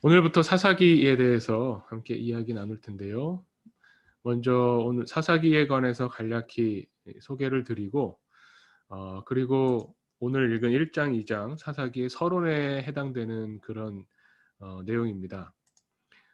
오늘부터 사사기에 대해서 함께 이야기 나눌 텐데요. 먼저 오늘 사사기에 관해서 간략히 소개를 드리고 그리고 오늘 읽은 1 장, 2장 사사기의 서론에 해당되는 그런 내용입니다.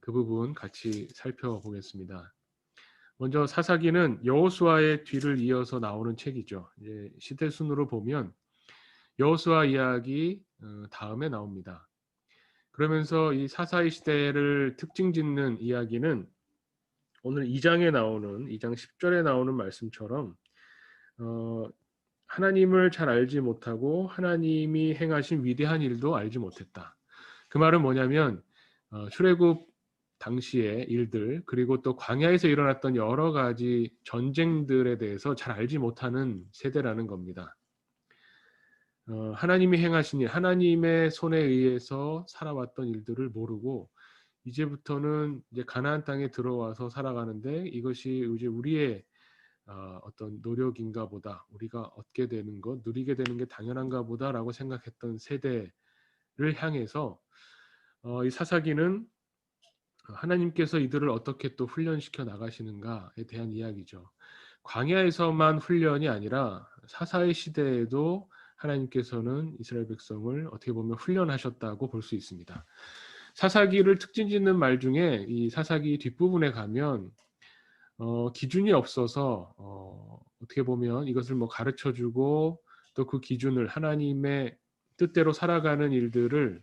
그 부분 같이 살펴보겠습니다. 먼저 사사기는 여호수아의 뒤를 이어서 나오는 책이죠. 이제 시대 순으로 보면 여호수아 이야기 다음에 나옵니다. 그러면서 이 사사의 시대를 특징 짓는 이야기는 오늘 2장에 나오는 2장 10절에 나오는 말씀처럼 어 하나님을 잘 알지 못하고 하나님이 행하신 위대한 일도 알지 못했다. 그 말은 뭐냐면 출애굽 당시의 일들 그리고 또 광야에서 일어났던 여러 가지 전쟁들에 대해서 잘 알지 못하는 세대라는 겁니다. 하나님이 행하신 일, 하나님의 손에 의해서 살아왔던 일들을 모르고 이제부터는 이제 가나안 땅에 들어와서 살아가는데 이것이 이제 우리의 어떤 노력인가 보다, 우리가 얻게 되는 것, 누리게 되는 게 당연한가 보다라고 생각했던 세대를 향해서 이 사사기는 하나님께서 이들을 어떻게 또 훈련시켜 나가시는가에 대한 이야기죠. 광야에서만 훈련이 아니라 사사의 시대에도 하나님께서는 이스라엘 백성을 어떻게 보면 훈련하셨다고 볼 수 있습니다. 사사기를 특징 짓는 말 중에 이 사사기 뒷부분에 가면 기준이 없어서 어떻게 보면 이것을 뭐 가르쳐 주고 또 그 기준을 하나님의 뜻대로 살아가는 일들을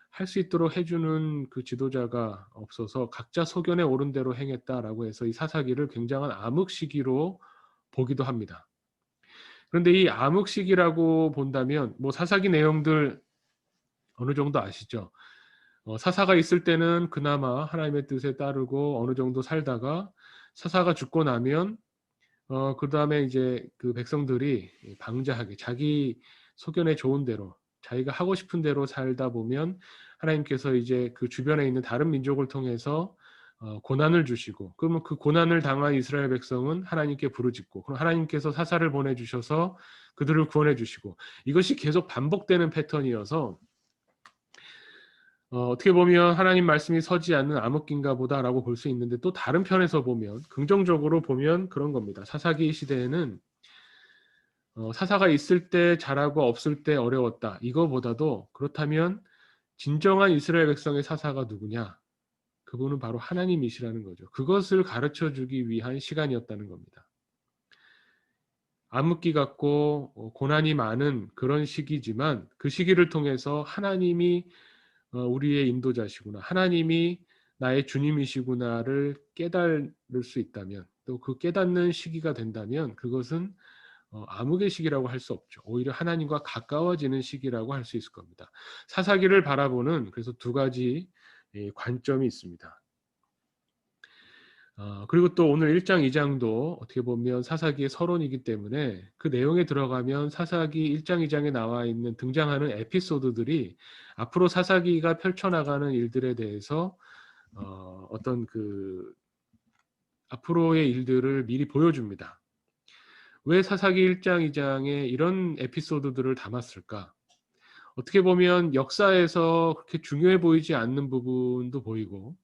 할 수 있도록 해 주는 그 지도자가 없어서 각자 소견에 옳은 대로 행했다라고 해서 이 사사기를 굉장한 암흑시기로 보기도 합니다. 그런데 이 암흑시기라고 본다면 뭐 사사기 내용들 어느 정도 아시죠? 사사가 있을 때는 그나마 하나님의 뜻에 따르고 어느 정도 살다가 사사가 죽고 나면 그다음에 이제 그 백성들이 방자하게 자기 소견에 좋은 대로 자기가 하고 싶은 대로 살다 보면 하나님께서 이제 그 주변에 있는 다른 민족을 통해서 고난을 주시고 그러면 그 고난을 당한 이스라엘 백성은 하나님께 부르짖고 그럼 하나님께서 사사를 보내 주셔서 그들을 구원해 주시고 이것이 계속 반복되는 패턴이어서 어떻게 보면 '하나님 말씀이 서지 않는 암흑기인가 보다.'라고 볼 수 있는데 또 다른 편에서 보면 긍정적으로 보면 그런 겁니다. 사사기 시대에는 사사가 있을 때 잘하고 없을 때 어려웠다. 이거보다도 그렇다면 진정한 이스라엘 백성의 사사가 누구냐? 그분은 바로 하나님이시라는 거죠. 그것을 가르쳐 주기 위한 시간이었다는 겁니다. 암흑기 같고 고난이 많은 그런 시기지만 그 시기를 통해서 하나님이 우리의 인도자시구나. 하나님이 나의 주님이시구나를 깨달을 수 있다면 또 그 깨닫는 시기가 된다면 그것은 암흑의 시기라고 할 수 없죠. 오히려 하나님과 가까워지는 시기라고 할 수 있을 겁니다. 사사기를 바라보는 그래서 두 가지 관점이 있습니다. 그리고 또 오늘 1 장, 2 장도 어떻게 보면 사사기의 서론이기 때문에 그 내용에 들어가면 사사기 1 장, 2 장에 나와 있는 등장하는 에피소드들이 앞으로 사사기가 펼쳐나가는 일들에 대해서 어떤 그 앞으로의 일들을 미리 보여줍니다. 왜 사사기 1 장, 2 장에 이런 에피소드들을 담았을까? 어떻게 보면 역사에서 그렇게 중요해 보이지 않는 부분도 보이고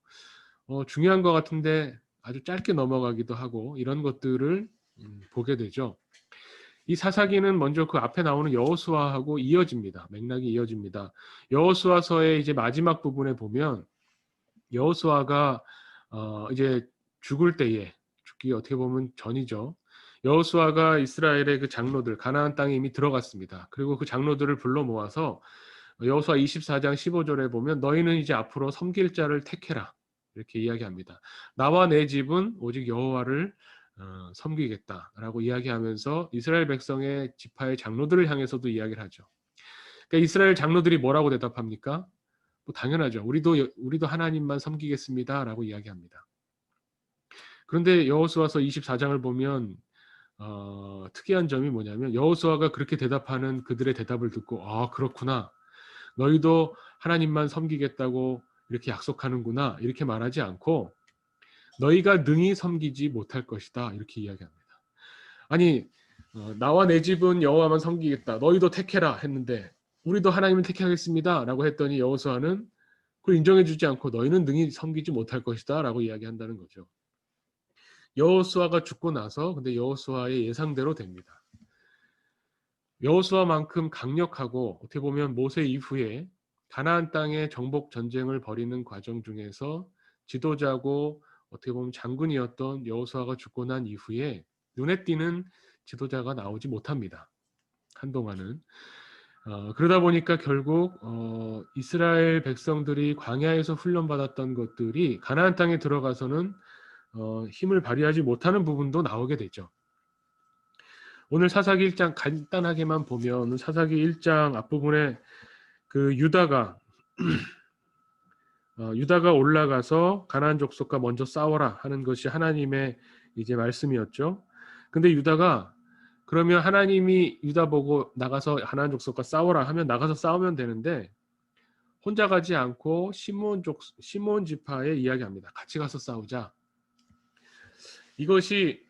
중요한 것 같은데 아주 짧게 넘어가기도 하고 이런 것들을 보게 되죠. 이 사사기는 먼저 그 앞에 나오는 여호수아하고 이어집니다. 맥락이 이어집니다. 여호수아서의 이제 마지막 부분에 보면 여호수아가 이제 죽을 때에 죽기 어떻게 보면 전이죠. 여호수아가 이스라엘의 그 장로들 가나안 땅에 이미 들어갔습니다. 그리고 그 장로들을 불러 모아서 여호수아 24장 15절에 보면 너희는 이제 앞으로 섬길 자를 택해라. 이렇게 이야기합니다. 나와 내 집은 오직 여호와를 섬기겠다라고 이야기하면서 이스라엘 백성의 지파의 장로들을 향해서도 이야기를 하죠. 그러니까 이스라엘 장로들이 뭐라고 대답합니까? 뭐 당연하죠. 우리도 하나님만 섬기겠습니다라고 이야기합니다. 그런데 여호수아서 24장을 보면 특이한 점이 뭐냐면 여호수아가 그렇게 대답하는 그들의 대답을 듣고 아 그렇구나. 너희도 하나님만 섬기겠다고 이렇게 약속하는구나. 이렇게 말하지 않고 너희가 능히 섬기지 못할 것이다. 이렇게 이야기합니다. 아니 나와 내 집은 여호와만 섬기겠다. 너희도 택해라 했는데 우리도 하나님을 택하겠습니다라고 했더니 여호수아는 그걸 인정해주지 않고 너희는 능히 섬기지 못할 것이다 라고 이야기한다는 거죠. 여호수아가 죽고 나서 근데 여호수아의 예상대로 됩니다. 여호수아만큼 강력하고 어떻게 보면 모세 이후에 가나안 땅의 정복 전쟁을 벌이는 과정 중에서 지도자고 어떻게 보면 장군이었던 여호수아가 죽고 난 이후에 눈에 띄는 지도자가 나오지 못합니다. 한동안은. 그러다 보니까 결국 이스라엘 백성들이 광야에서 훈련받았던 것들이 가나안 땅에 들어가서는 힘을 발휘하지 못하는 부분도 나오게 되죠. 오늘 사사기 1장 간단하게만 보면 사사기 1장 앞부분에 그 유다가 올라가서 가나안 족속과 먼저 싸워라 하는 것이 하나님의 이제 말씀이었죠. 근데 유다가 그러면 하나님이 유다 보고 나가서 가나안 족속과 싸워라 하면 나가서 싸우면 되는데 혼자 가지 않고 시몬 지파에 이야기합니다. 같이 가서 싸우자. 이것이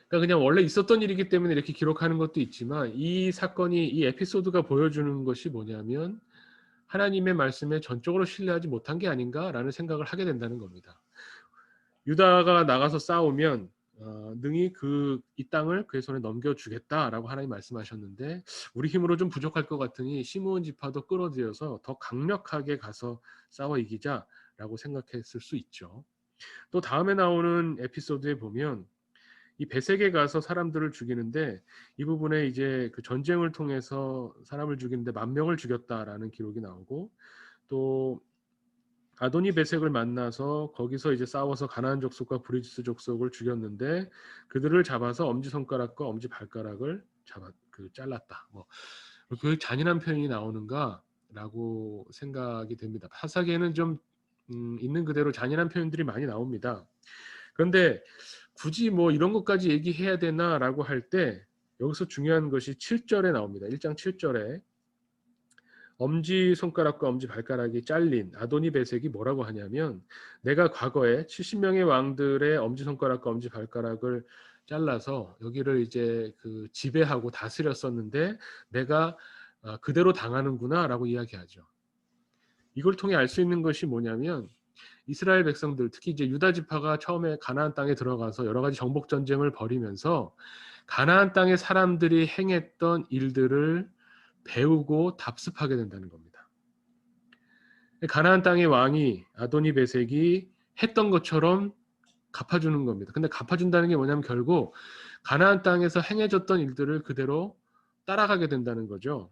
그러니까 그냥 원래 있었던 일이기 때문에 이렇게 기록하는 것도 있지만 이 사건이 이 에피소드가 보여주는 것이 뭐냐면 하나님의 말씀에 전적으로 신뢰하지 못한 게 아닌가라는 생각을 하게 된다는 겁니다. 유다가 나가서 싸우면 능히 이 땅을 그의 손에 넘겨주겠다라고 하나님 말씀하셨는데 우리 힘으로 좀 부족할 것 같으니 시므온 지파도 끌어들여서 더 강력하게 가서 싸워 이기자라고 생각했을 수 있죠. 또 다음에 나오는 에피소드에 보면 이 베색에 가서 사람들을 죽이는데 이 부분에 이제 그 전쟁을 통해서 사람을 죽이는데 10,000명을 죽였다라는 기록이 나오고 또 아도니 베색을 만나서 거기서 이제 싸워서 가나안 족속과 브리스 족속을 죽였는데 그들을 잡아서 엄지 손가락과 엄지 발가락을 잘랐다. 그 잔인한 표현이 나오는가라고 생각이 됩니다. 사사기에는 좀 있는 그대로 잔인한 표현들이 많이 나옵니다. 그런데 굳이 이런 것까지 얘기해야 되나라고 할 때 여기서 중요한 것이 7절에 나옵니다. 1장 7절에 엄지 손가락과 엄지 발가락이 잘린 아도니 베색이 뭐라고 하냐면 내가 과거에 70명의 왕들의 엄지 손가락과 엄지 발가락을 잘라서 여기를 이제 그 지배하고 다스렸었는데 내가 그대로 당하는구나라고 이야기하죠. 이걸 통해 알 수 있는 것이 뭐냐면 이스라엘 백성들 특히 이제 유다 지파가 처음에 가나안 땅에 들어가서 여러 가지 정복 전쟁을 벌이면서 가나안 땅의 사람들이 행했던 일들을 배우고 답습하게 된다는 겁니다. 가나안 땅의 왕이 아도니 베색이 했던 것처럼 갚아주는 겁니다. 근데 갚아준다는 게 뭐냐면 결국 가나안 땅에서 행해졌던 일들을 그대로 따라가게 된다는 거죠.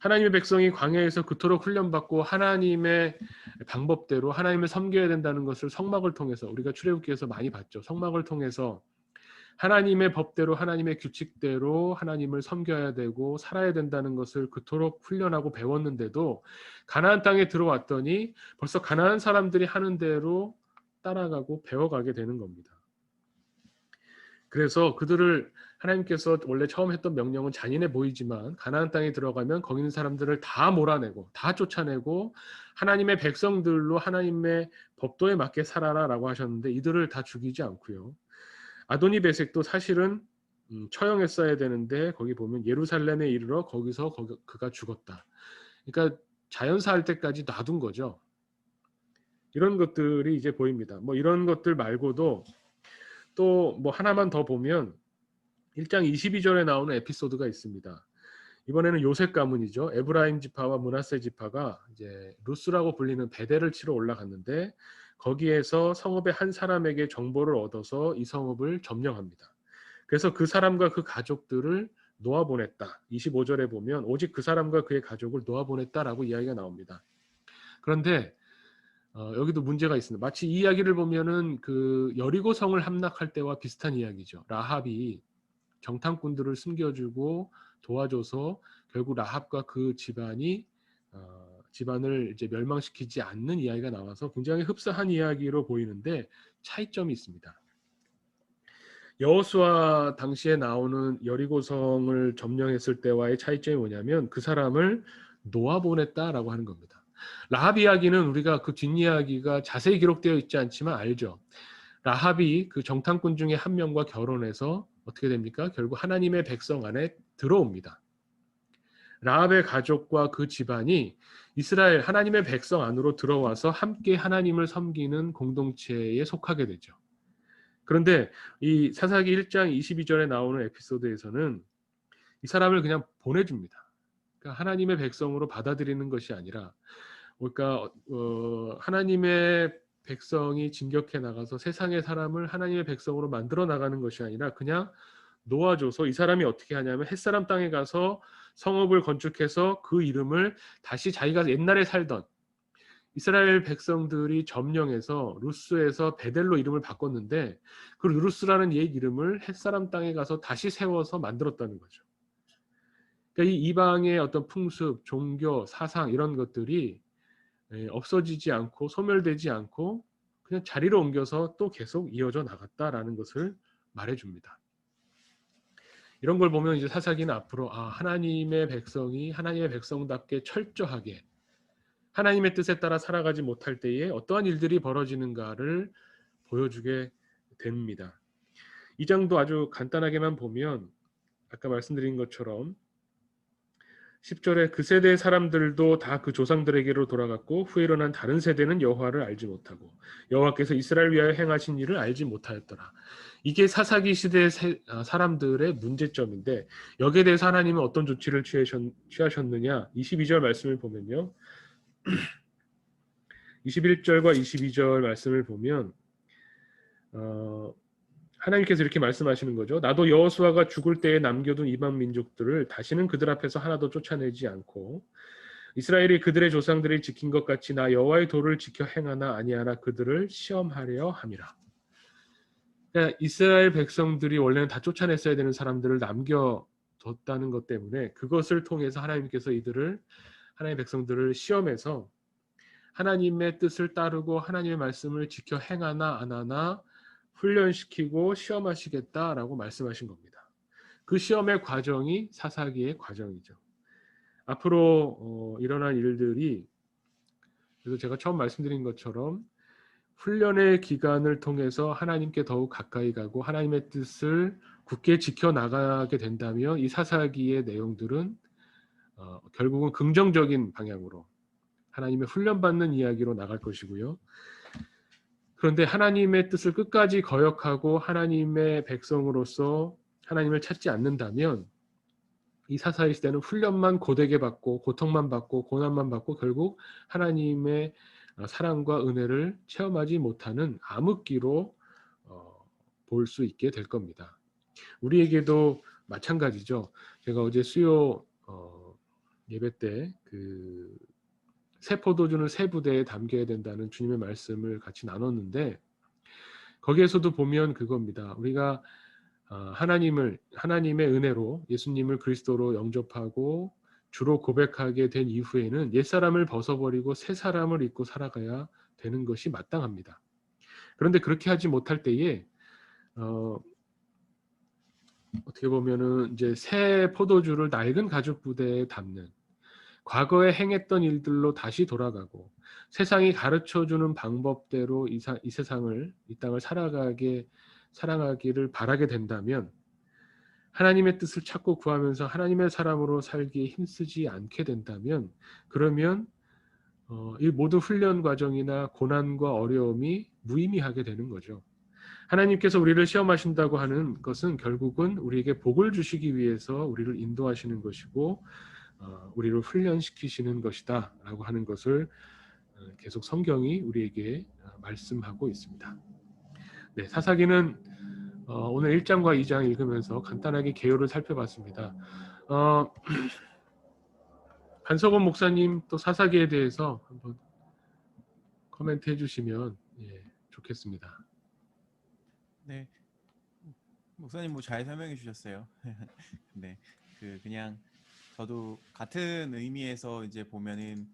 하나님의 백성이 광야에서 그토록 훈련받고 하나님의 방법대로 하나님을 섬겨야 된다는 것을 성막을 통해서 우리가 출애굽기에서 많이 봤죠. 성막을 통해서 하나님의 법대로 하나님의 규칙대로 하나님을 섬겨야 되고 살아야 된다는 것을 그토록 훈련하고 배웠는데도 가나안 땅에 들어왔더니 벌써 가나안 사람들이 하는 대로 따라가고 배워가게 되는 겁니다. 그래서 그들을 하나님께서 원래 처음 했던 명령은 잔인해 보이지만 가나안 땅에 들어가면 거기 있는 사람들을 다 몰아내고 다 쫓아내고 하나님의 백성들로 하나님의 법도에 맞게 살아라라고 하셨는데 이들을 다 죽이지 않고요. 아도니 베색도 사실은 처형했어야 되는데 거기 보면 예루살렘에 이르러 거기서 그가 죽었다. 그러니까 자연사할 때까지 놔둔 거죠. 이런 것들이 이제 보입니다. 이런 것들 말고도 또 하나만 더 보면 1장 22절에 나오는 에피소드가 있습니다. 이번에는 요셉 가문이죠. 에브라임 지파와 므낫세 지파가 이제 루스라고 불리는 베델을 치러 올라갔는데 거기에서 성읍의 한 사람에게 정보를 얻어서 이 성읍을 점령합니다. 그래서 그 사람과 그 가족들을 놓아보냈다. 25절에 보면 오직 그 사람과 그의 가족을 놓아보냈다라고 이야기가 나옵니다. 그런데 여기도 문제가 있습니다. 마치 이 이야기를 보면은 그 여리고 성을 함락할 때와 비슷한 이야기죠. 라합이 정탐꾼들을 숨겨주고 도와줘서 결국 라합과 그 집안을 이제 멸망시키지 않는 이야기가 나와서 굉장히 흡사한 이야기로 보이는데 차이점이 있습니다. 여호수아 당시에 나오는 여리고성을 점령했을 때와의 차이점이 뭐냐면 그 사람을 놓아보냈다라고 하는 겁니다. 라합 이야기는 우리가 그 뒷이야기가 자세히 기록되어 있지 않지만 알죠. 라합이 그 정탐꾼 중에 한 명과 결혼해서 어떻게 됩니까? 결국 하나님의 백성 안에 들어옵니다. 라합의 가족과 그 집안이 이스라엘 하나님의 백성 안으로 들어와서 함께 하나님을 섬기는 공동체에 속하게 되죠. 그런데 이 사사기 1장 22절에 나오는 에피소드에서는 이 사람을 그냥 보내줍니다. 그러니까 하나님의 백성으로 받아들이는 것이 아니라, 그러니까 하나님의 백성이 진격해 나가서 세상의 사람을 하나님의 백성으로 만들어 나가는 것이 아니라 그냥 놓아줘서, 이 사람이 어떻게 하냐면 햇사람 땅에 가서 성읍을 건축해서 그 이름을 다시 자기가 옛날에 살던 이스라엘 백성들이 점령해서 루스에서 베델로 이름을 바꿨는데, 그 루스라는 옛 이름을 햇사람 땅에 가서 다시 세워서 만들었다는 거죠. 그러니까 이 이방의 어떤 풍습, 종교, 사상 이런 것들이 없어지지 않고 소멸되지 않고 그냥 자리를 옮겨서 또 계속 이어져 나갔다라는 것을 말해줍니다. 이런 걸 보면 이제 사사기는 앞으로 하나님의 백성이 하나님의 백성답게 철저하게 하나님의 뜻에 따라 살아가지 못할 때에 어떠한 일들이 벌어지는가를 보여주게 됩니다. 이 장도 아주 간단하게만 보면 아까 말씀드린 것처럼 10절에 그 세대의 사람들도 다 그 조상들에게로 돌아갔고 후에 일어난 다른 세대는 여호와를 알지 못하고 여호와께서 이스라엘 위하여 행하신 일을 알지 못하였더라. 이게 사사기 시대 사람들의 문제점인데, 여기에 대해서 하나님은 어떤 조치를 취하셨느냐. 22절 말씀을 보면요, 21절과 22절 말씀을 보면 하나님께서 이렇게 말씀하시는 거죠. 나도 여호수아가 죽을 때에 남겨둔 이방 민족들을 다시는 그들 앞에서 하나도 쫓아내지 않고 이스라엘이 그들의 조상들이 지킨 것 같이 나 여호와의 도를 지켜 행하나 아니하나 그들을 시험하려 함이라. 그러니까 이스라엘 백성들이 원래는 다 쫓아냈어야 되는 사람들을 남겨뒀다는 것 때문에 그것을 통해서 하나님께서 하나님의 백성들을 시험해서 하나님의 뜻을 따르고 하나님의 말씀을 지켜 행하나 안 하나 훈련시키고 시험하시겠다라고 말씀하신 겁니다. 그 시험의 과정이 사사기의 과정이죠. 앞으로 일어날 일들이, 그래서 제가 처음 말씀드린 것처럼 훈련의 기간을 통해서 하나님께 더욱 가까이 가고 하나님의 뜻을 굳게 지켜나가게 된다면 이 사사기의 내용들은 결국은 긍정적인 방향으로 하나님의 훈련받는 이야기로 나갈 것이고요. 그런데 하나님의 뜻을 끝까지 거역하고 하나님의 백성으로서 하나님을 찾지 않는다면 이 사사의 시대는 훈련만 고되게 받고 고통만 받고 고난만 받고 결국 하나님의 사랑과 은혜를 체험하지 못하는 암흑기로 볼 수 있게 될 겁니다. 우리에게도 마찬가지죠. 제가 어제 수요 예배 때 그 새 포도주는 새 부대에 담겨야 된다는 주님의 말씀을 같이 나눴는데, 거기에서도 보면 그겁니다. 우리가 하나님의 은혜로 예수님을 그리스도로 영접하고 주로 고백하게 된 이후에는 옛사람을 벗어버리고 새 사람을 입고 살아가야 되는 것이 마땅합니다. 그런데 그렇게 하지 못할 때에 어떻게 보면은 이제 새 포도주를 낡은 가죽 부대에 담는, 과거에 행했던 일들로 다시 돌아가고 세상이 가르쳐주는 방법대로 이 세상을, 이 땅을 사랑하기를 바라게 된다면 하나님의 뜻을 찾고 구하면서 하나님의 사람으로 살기에 힘쓰지 않게 된다면, 그러면 이 모든 훈련 과정이나 고난과 어려움이 무의미하게 되는 거죠. 하나님께서 우리를 시험하신다고 하는 것은 결국은 우리에게 복을 주시기 위해서 우리를 인도하시는 것이고 우리를 훈련시키시는 것이다 라고 하는 것을 계속 성경이 우리에게 말씀하고 있습니다. 네, 사사기는 오늘 1장과 2장 읽으면서 간단하게 개요를 살펴봤습니다. 한석원 목사님 또 사사기에 대해서 한번 코멘트 해주시면 좋겠습니다. 네, 목사님 뭐 잘 설명해 주셨어요. 근데 그냥 저도 같은 의미에서 이제 보면은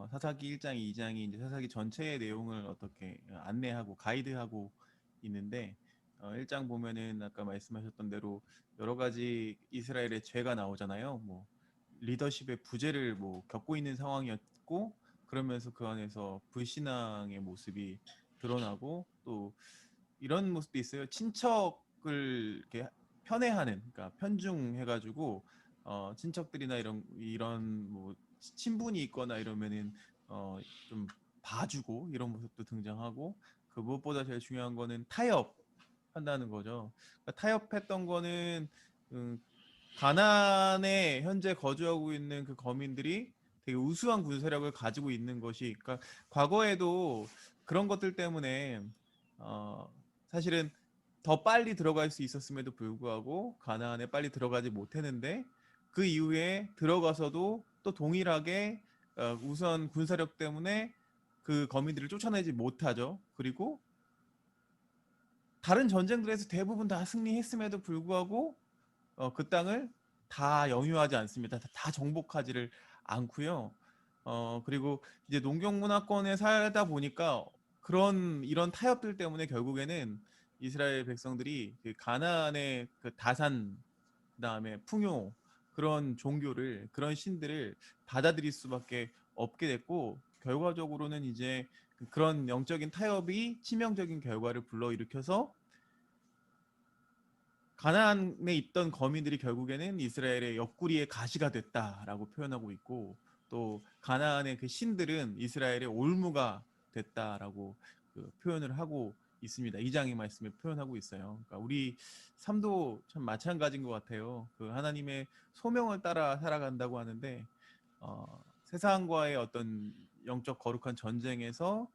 사사기 1장, 2장이 이제 사사기 전체의 내용을 어떻게 안내하고 가이드하고 있는데 1장 보면은 아까 말씀하셨던 대로 여러 가지 이스라엘의 죄가 나오잖아요. 뭐 리더십의 부재를 뭐 겪고 있는 상황이었고 그러면서 그 안에서 불신앙의 모습이 드러나고 또 이런 모습도 있어요. 친척을 이렇게 편애하는, 그러니까 편중해가지고 친척들이나 이런 뭐 친분이 있거나 이러면은 좀 봐주고 이런 모습도 등장하고, 그 무엇보다 제일 중요한 거는 타협한다는 거죠. 그러니까 타협했던 거는 가나안에 현재 거주하고 있는 그 거민들이 되게 우수한 군사력을 가지고 있는 것이, 그러니까 과거에도 그런 것들 때문에 사실은 더 빨리 들어갈 수 있었음에도 불구하고 가나안에 빨리 들어가지 못했는데, 그 이후에 들어가서도 또 동일하게 우선 군사력 때문에 그 거민들을 쫓아내지 못하죠. 그리고 다른 전쟁들에서 대부분 다 승리했음에도 불구하고 그 땅을 다 영유하지 않습니다. 다 정복하지를 않고요. 그리고 이제 농경 문화권에 살다 보니까 이런 타협들 때문에 결국에는 이스라엘 백성들이 그 가나안의 그 다산, 그다음에 풍요, 그런 신들을 받아들일 수밖에 없게 됐고, 결과적으로는 이제 그런 영적인 타협이 치명적인 결과를 불러일으켜서 가나안에 있던 거민들이 결국에는 이스라엘의 옆구리의 가시가 됐다라고 표현하고 있고, 또 가나안의 그 신들은 이스라엘의 올무가 됐다라고 그 표현을 하고 있습니다. 이 장의 말씀에 표현하고 있어요. 그러니까 우리 삶도 참 마찬가지인 것 같아요. 그 하나님의 소명을 따라 살아간다고 하는데, 세상과의 어떤 영적 거룩한 전쟁에서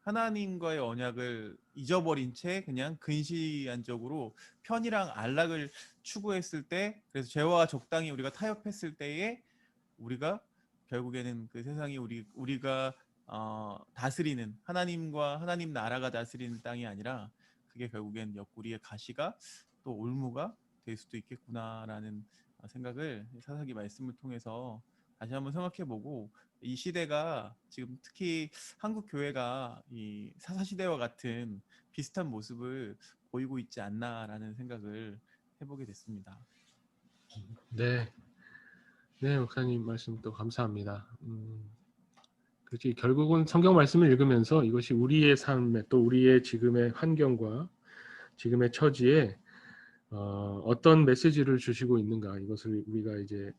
하나님과의 언약을 잊어버린 채 그냥 근시안적으로 편이랑 안락을 추구했을 때, 그래서 죄와 적당히 우리가 타협했을 때에 우리가 결국에는 그 세상이 우리가 다스리는 하나님과 하나님 나라가 다스리는 땅이 아니라, 그게 결국엔 옆구리의 가시가 또 올무가 될 수도 있겠구나라는 생각을 사사기 말씀을 통해서 다시 한번 생각해보고, 이 시대가 지금 특히 한국 교회가 이 사사 시대와 같은 비슷한 모습을 보이고 있지 않나라는 생각을 해보게 됐습니다. 네, 네, 목사님 말씀 또 감사합니다. 그렇지. 결국은 성경 말씀을 읽으면서 이것이 우리의 삶에, 또 우리의 지금의 환경과 지금의 처지에 어떤 메시지를 주시고 있는가, 이것을 우리가 이제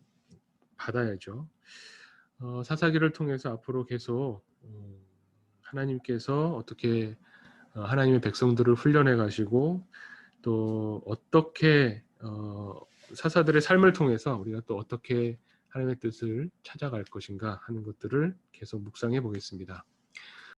받아야죠. 사사기를 통해서 앞으로 계속 하나님께서 어떻게 하나님의 백성들을 훈련해 가시고, 또 어떻게 사사들의 삶을 통해서 우리가 또 어떻게 하나님의 뜻을 찾아갈 것인가 하는 것들을 계속 묵상해 보겠습니다.